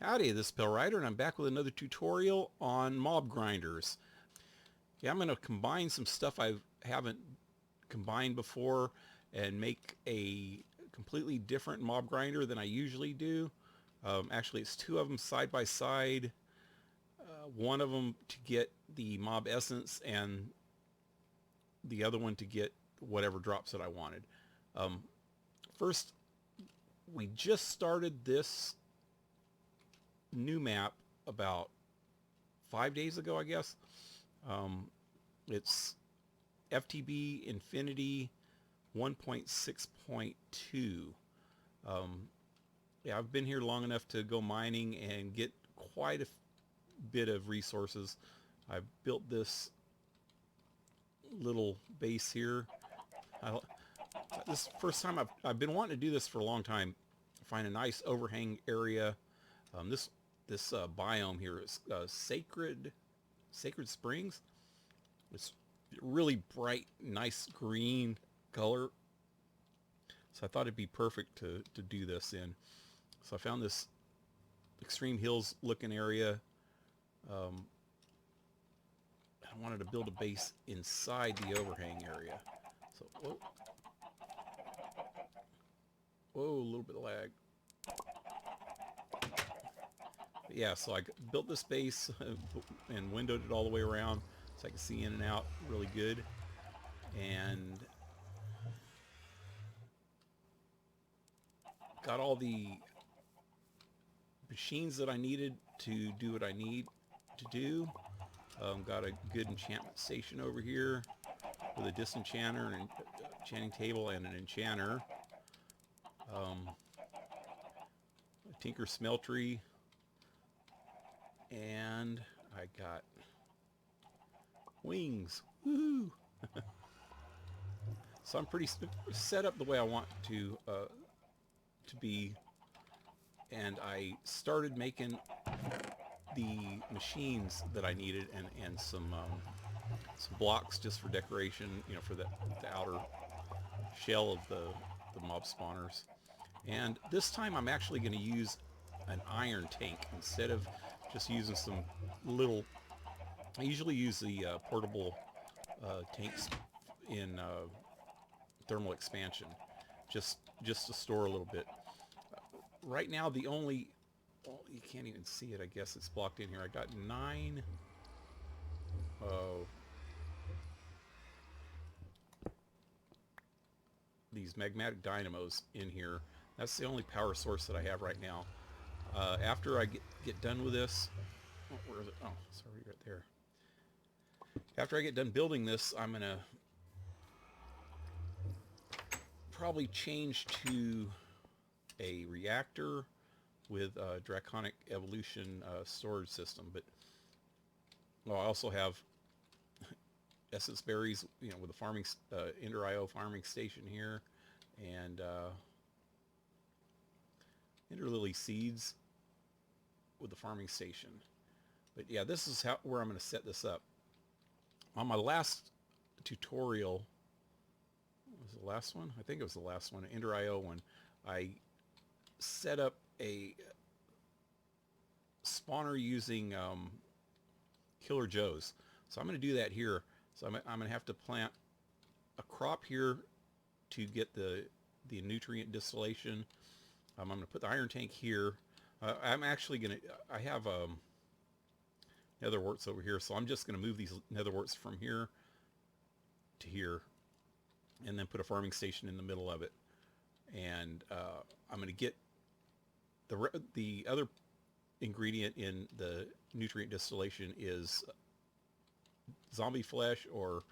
Howdy, this is Pill Rider, and I'm back with another tutorial on mob grinders. Yeah, I'm going to combine some stuff I haven't combined before and make a completely different mob grinder than I usually do. Actually, it's two of them side by side. One of them to get the mob essence and the other one to get whatever drops that I wanted. First, we just started this new map about 5 days ago, I guess. It's FTB Infinity 1.6.2. Yeah, I've been here long enough to go mining and get quite a bit of resources. I built this little base here. This is the first time I've been wanting to do this for a long time. Find a nice overhang area. This biome here is Sacred Springs. It's really bright, nice green color. So I thought it'd be perfect to do this in. So I found this extreme hills looking area. I wanted to build a base inside the overhang area. So, whoa, a little bit of lag. But yeah, so I built this base and windowed it all the way around so I can see in and out really good. And got all the machines that I needed to do what I need to do. Got a good enchantment station over here with a disenchanter and an enchanting table and an enchanter. A tinker smeltery. And I got wings. Woohoo! So I'm pretty set up the way I want to be, and I started making the machines that I needed and some blocks just for decoration, you know, for the outer shell of the mob spawners. And this time I'm actually going to use an iron tank instead of just using some little. I usually use the portable tanks in thermal expansion, just to store a little bit. Right now, the only, well, you can't even see it. I guess it's blocked in here. I got 9. These magmatic dynamos in here. That's the only power source that I have right now. After I get done with this, where is it? Oh, sorry, right there. After I get done building this, I'm gonna probably change to a reactor with a Draconic Evolution storage system. But well, I also have essence berries, you know, with the farming EnderIO farming station here, and Enderlily seeds with the farming station. But yeah, this is where I'm going to set this up. On my last tutorial, was the last one? I think it was the last one, EnderIO one. I set up a spawner using Killer Joes. So I'm going to do that here. So I'm going to have to plant a crop here to get the nutrient distillation. I'm going to put the iron tank here. I'm actually going to, I have nether warts over here, so I'm just going to move these nether warts from here to here and then put a farming station in the middle of it. And I'm going to get the other ingredient in the nutrient distillation is zombie flesh or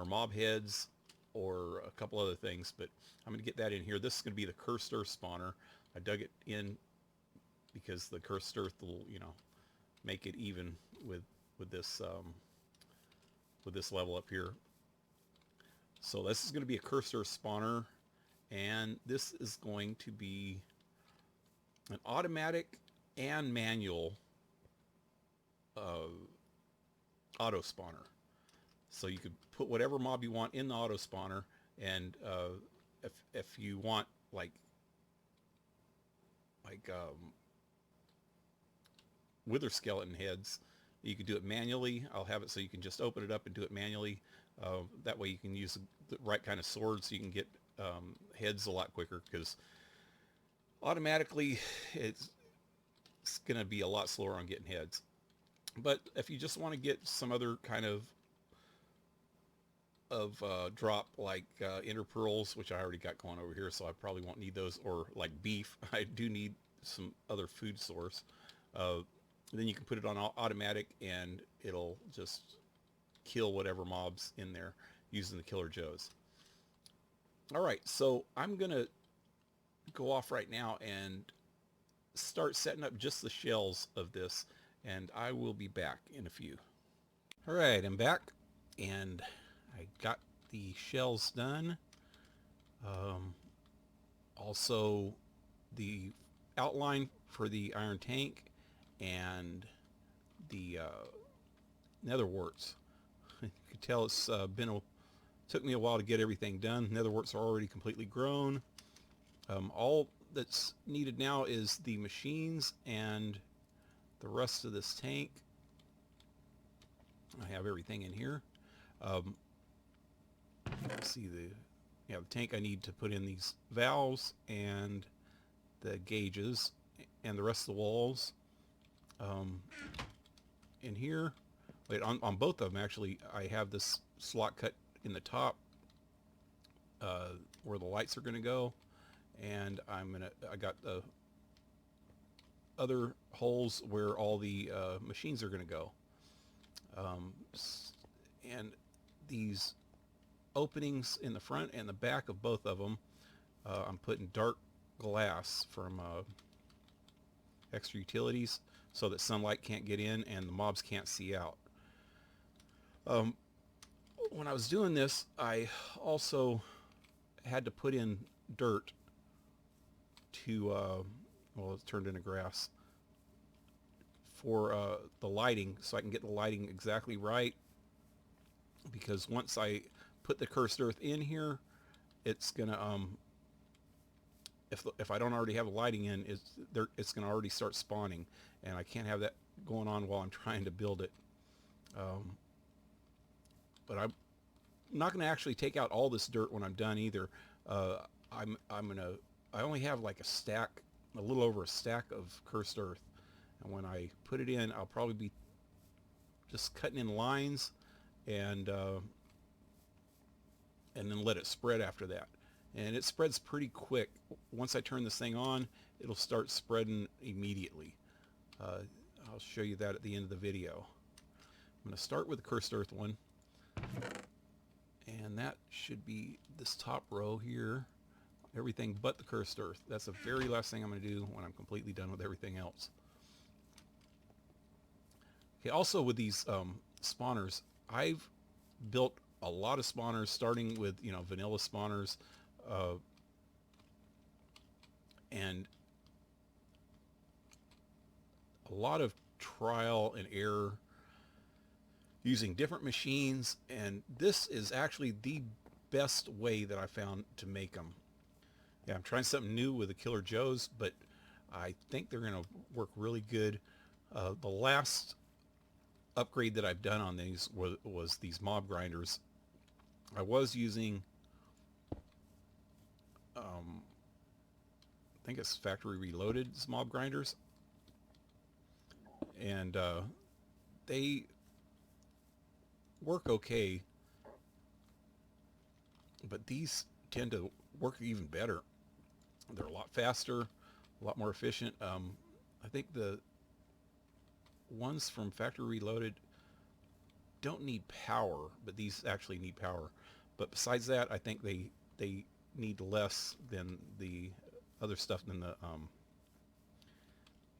mob heads or a couple other things, but I'm going to get that in here. This is going to be the cursed earth spawner. I dug it in because the cursed earth will, you know, make it even with this level up here. So this is going to be a cursed earth spawner, and this is going to be an automatic and manual auto spawner. So you could put whatever mob you want in the auto spawner, and if you want like wither skeleton heads. You can do it manually. I'll have it so you can just open it up and do it manually. That way you can use the right kind of sword so you can get heads a lot quicker, because automatically it's going to be a lot slower on getting heads. But if you just want to get some other kind of drop, like ender pearls, which I already got going over here, so I probably won't need those, or like beef, I do need some other food source. Then you can put it on automatic and it'll just kill whatever mobs in there using the Killer Joes. Alright, so I'm gonna go off right now and start setting up just the shells of this, and I will be back in a few. Alright, I'm back, and I got the shells done. Also the outline for the iron tank and the nether warts. You can tell it's took me a while to get everything done. Nether warts are already completely grown. All that's needed now is the machines and the rest of this tank. I have everything in here. Let's see, the tank, I need to put in these valves and the gauges and the rest of the walls. In here, wait, on both of them actually, I have this slot cut in the top where the lights are going to go, and I got the other holes where all the machines are going to go. And these openings in the front and the back of both of them, I'm putting dark glass from extra utilities so that sunlight can't get in and the mobs can't see out. When I was doing this, I also had to put in dirt to well, it's turned into grass for the lighting, so I can get the lighting exactly right, because once I put the cursed earth in here, it's gonna if I don't already have a lighting in, it's gonna already start spawning, and I can't have that going on while I'm trying to build it. But I'm not gonna actually take out all this dirt when I'm done either. I only have like a little over a stack of cursed earth, and when I put it in, I'll probably be just cutting in lines and then let it spread after that. And it spreads pretty quick. Once I turn this thing on, it'll start spreading immediately. I'll show you that at the end of the video. I'm going to start with the cursed earth one, and that should be this top row here. Everything but the cursed earth. That's the very last thing I'm going to do when I'm completely done with everything else. Okay, also with these spawners, I've built a lot of spawners, starting with, you know, vanilla spawners, and a lot of trial and error using different machines, and this is actually the best way that I found to make them. Yeah, I'm trying something new with the Killer Joes, but I think they're going to work really good. The last upgrade that I've done on these was these mob grinders. I was using I think it's Factory Reloaded's mob grinders, and they work okay, but these tend to work even better. They're a lot faster, a lot more efficient. I think the ones from Factory Reloaded don't need power, but these actually need power. But besides that, I think they need less than the other stuff than the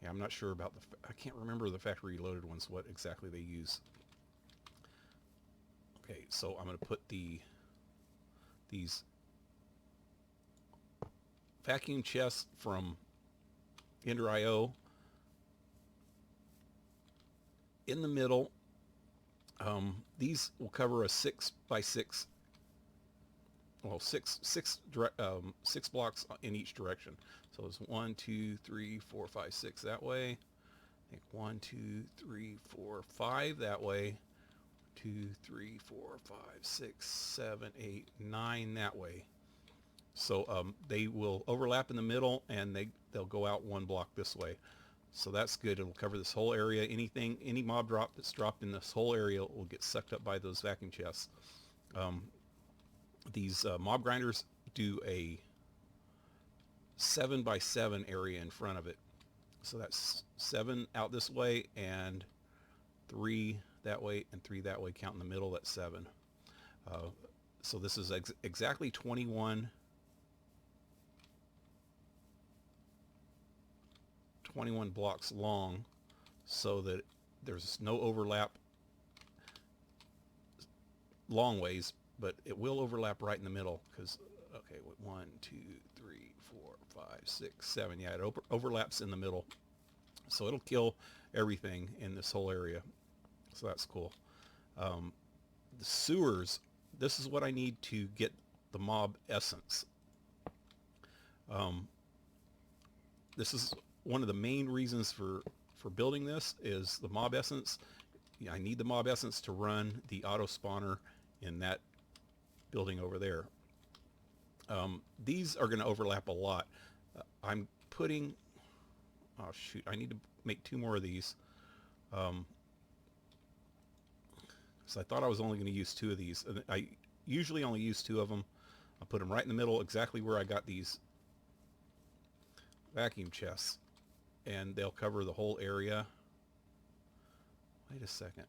yeah, I'm not sure about I can't remember the Factory Reloaded ones, what exactly they use. Okay, so I'm going to put these vacuum chests from EnderIO in the middle. These will cover a 6x6, well, six blocks in each direction. So it's 1, 2, 3, 4, 5, 6 that way, I think 1, 2, 3, 4, 5 that way. 2, 3, 4, 5, 6, 7, 8, 9 that way. So they will overlap in the middle, and they'll go out one block this way. So that's good. It'll cover this whole area. Any mob drop that's dropped in this whole area will get sucked up by those vacuum chests. These mob grinders do a 7 by 7 area in front of it. So that's 7 out this way and 3 that way and 3 that way. Count in the middle, that's 7. So this is exactly 21 blocks long, so that there's no overlap long ways, but it will overlap right in the middle, because okay, 1, 2, 3, 4, 5, 6, 7, yeah, it overlaps in the middle, so it'll kill everything in this whole area. So that's cool. The sewers, this is what I need to get the mob essence. This is one of the main reasons for building this, is the mob essence. Yeah, I need the mob essence to run the auto spawner in that building over there. These are going to overlap a lot. I'm putting, oh shoot, I need to make 2 more of these. So I thought I was only going to use 2 of these. I usually only use 2 of them. I'll put them right in the middle, exactly where I got these vacuum chests, and they'll cover the whole area. Wait a second.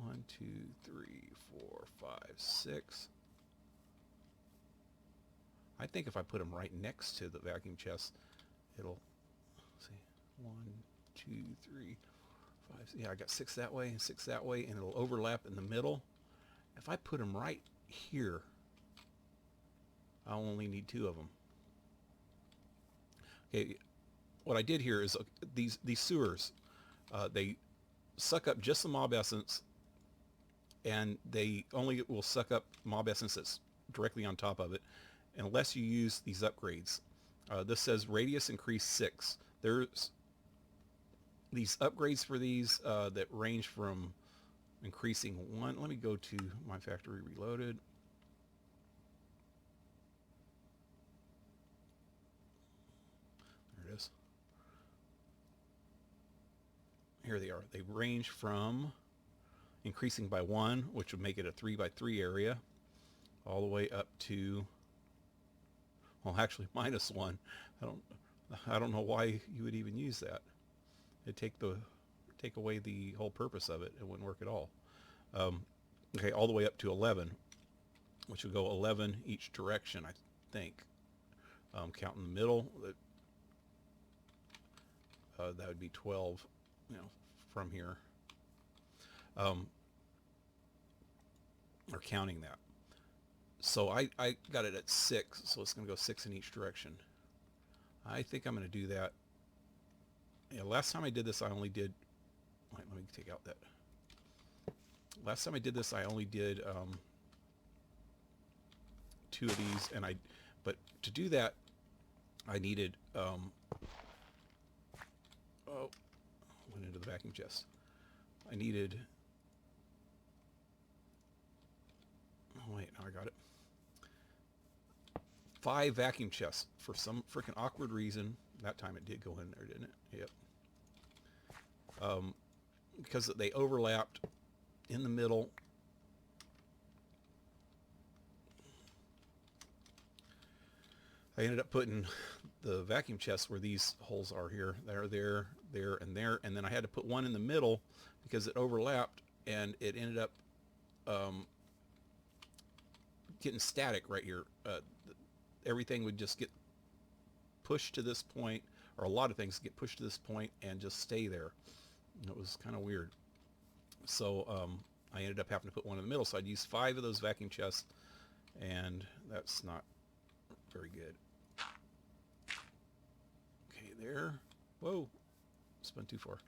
1, 2, 3, 4, 5, 6. I think if I put them right next to the vacuum chest, it'll, let's see, 1, 2, 3, 5. Yeah, I got 6 that way and 6 that way, and it'll overlap in the middle. If I put them right here, I only need 2 of them. Okay, what I did here is these sewers, they suck up just the mob essence, and they only will suck up mob essence that's directly on top of it, unless you use these upgrades. This says radius increase 6. There's these upgrades for these that range from increasing 1. Let me go to MineFactory Reloaded. There it is. Here they are. They range from increasing by 1, which would make it a 3 by 3 area, all the way up to, well, actually -1. I don't know why you would even use that. It'd take away the whole purpose of it. It wouldn't work at all. Okay, all the way up to 11, which would go 11 each direction, I think. Count in the middle, that would be 12, you know, from here. Or counting that. So I got it at 6, so it's going to go 6 in each direction. I think I'm going to do that. Yeah, last time I did this, I only did, wait, let me take out that. Last time I did this, I only did 2 of these, and but to do that, I needed, oh, went into the vacuum chest. I needed, oh wait, now I got it. 5 vacuum chests. For some freaking awkward reason, that time it did go in there, didn't it? Yep. Because they overlapped in the middle. I ended up putting the vacuum chests where these holes are here. They're there, there, and there. And then I had to put one in the middle because it overlapped, and it ended up getting static right here. Everything would just get pushed to this point, or a lot of things get pushed to this point and just stay there. And it was kind of weird. So I ended up having to put one in the middle. So I'd use 5 of those vacuum chests, and that's not very good. Okay, there. Whoa, spun too far.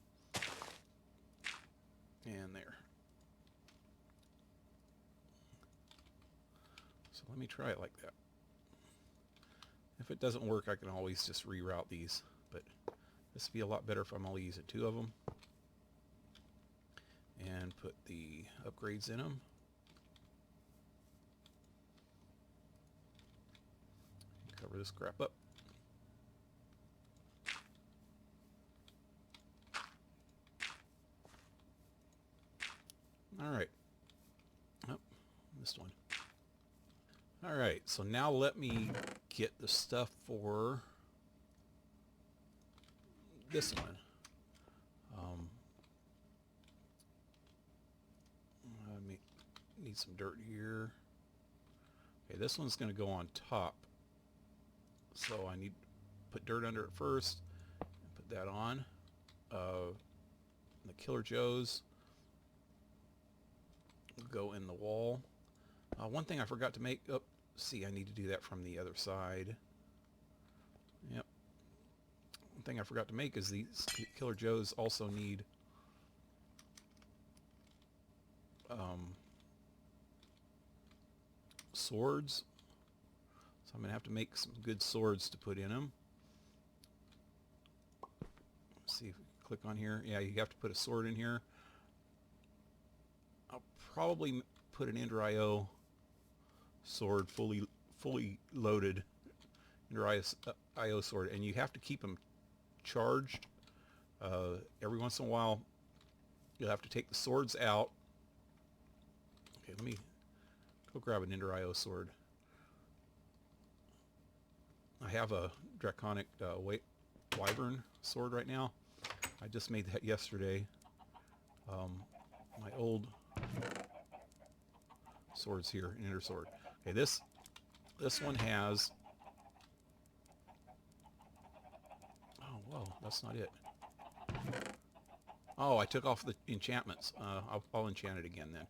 And there. So let me try it like that. If it doesn't work, I can always just reroute these, but This would be a lot better if I'm only using 2 of them. And put the upgrades in them. Cover this crap up. Alright. Oh, missed one. Alright, so now let me get the stuff for this one. I need some dirt here. Okay, this one's going to go on top. So I need to put dirt under it first. Put that on. The Killer Joes go in the wall. One thing I forgot to make. Oh, see, I need to do that from the other side. Yep. One thing I forgot to make is these Killer Joes also need swords. So I'm going to have to make some good swords to put in them. Let's see if we click on here. Yeah, you have to put a sword in here. I'll probably put an EnderIO sword, fully loaded EnderIO sword, and you have to keep them charged. Every once in a while, you'll have to take the swords out. Okay, let me go grab an EnderIO sword. I have a Draconic Wyvern sword right now. I just made that yesterday. My old swords here, an Ender sword. Okay, this one has. Oh, whoa, that's not it. Oh, I took off the enchantments. I'll enchant it again then.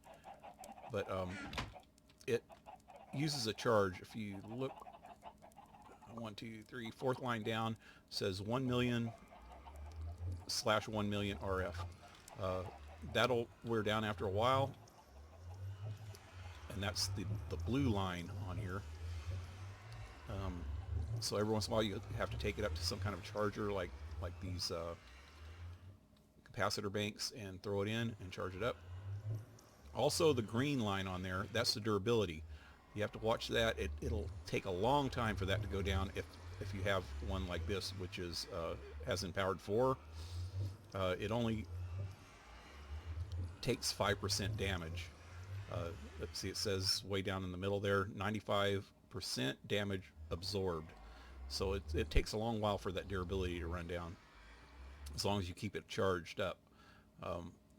But it uses a charge. If you look, 1, 2, 3, fourth line down says 1,000,000/1,000,000 RF. That'll wear down after a while, and that's the blue line on here. So every once in a while you have to take it up to some kind of charger, like these capacitor banks, and throw it in and charge it up. Also, the green line on there, that's the durability. You have to watch that. It'll take a long time for that to go down if you have one like this, which is has Empowered 4. It only takes 5% damage. Let's see, it says way down in the middle there, 95% damage absorbed. So it takes a long while for that durability to run down, as long as you keep it charged up.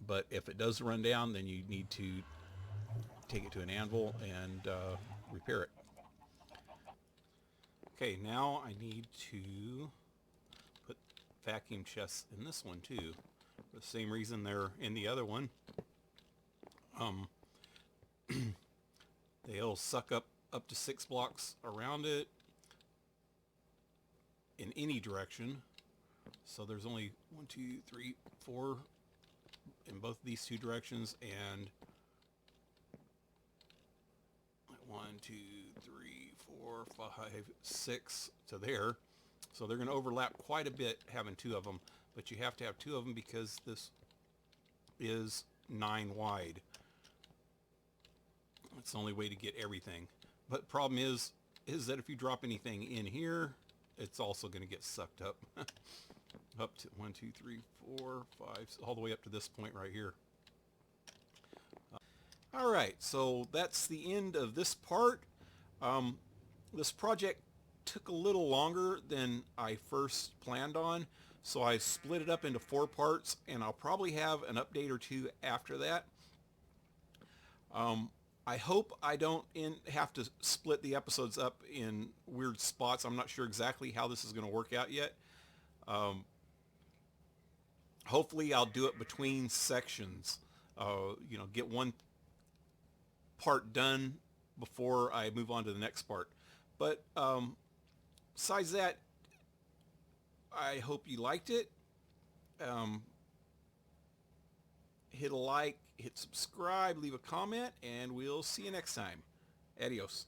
But if it does run down, then you need to take it to an anvil and repair it. Okay, now I need to put vacuum chests in this one too, for the same reason they're in the other one. They'll suck up to 6 blocks around it in any direction. So there's only 1, 2, 3, 4 in both these 2 directions, and 1, 2, 3, 4, 5, 6 to there. So they're going to overlap quite a bit having 2 of them, but you have to have 2 of them because this is 9 wide. It's the only way to get everything. But the problem is that if you drop anything in here, it's also going to get sucked up. Up to 1, 2, 3, 4, 5, all the way up to this point right here. Alright, so that's the end of this part. This project took a little longer than I first planned on, so I split it up into 4 parts, and I'll probably have an update or 2 after that. I hope I don't have to split the episodes up in weird spots. I'm not sure exactly how this is going to work out yet. Hopefully I'll do it between sections. You know, get one part done before I move on to the next part. But besides that, I hope you liked it. Hit a like, hit subscribe, leave a comment, and we'll see you next time. Adios.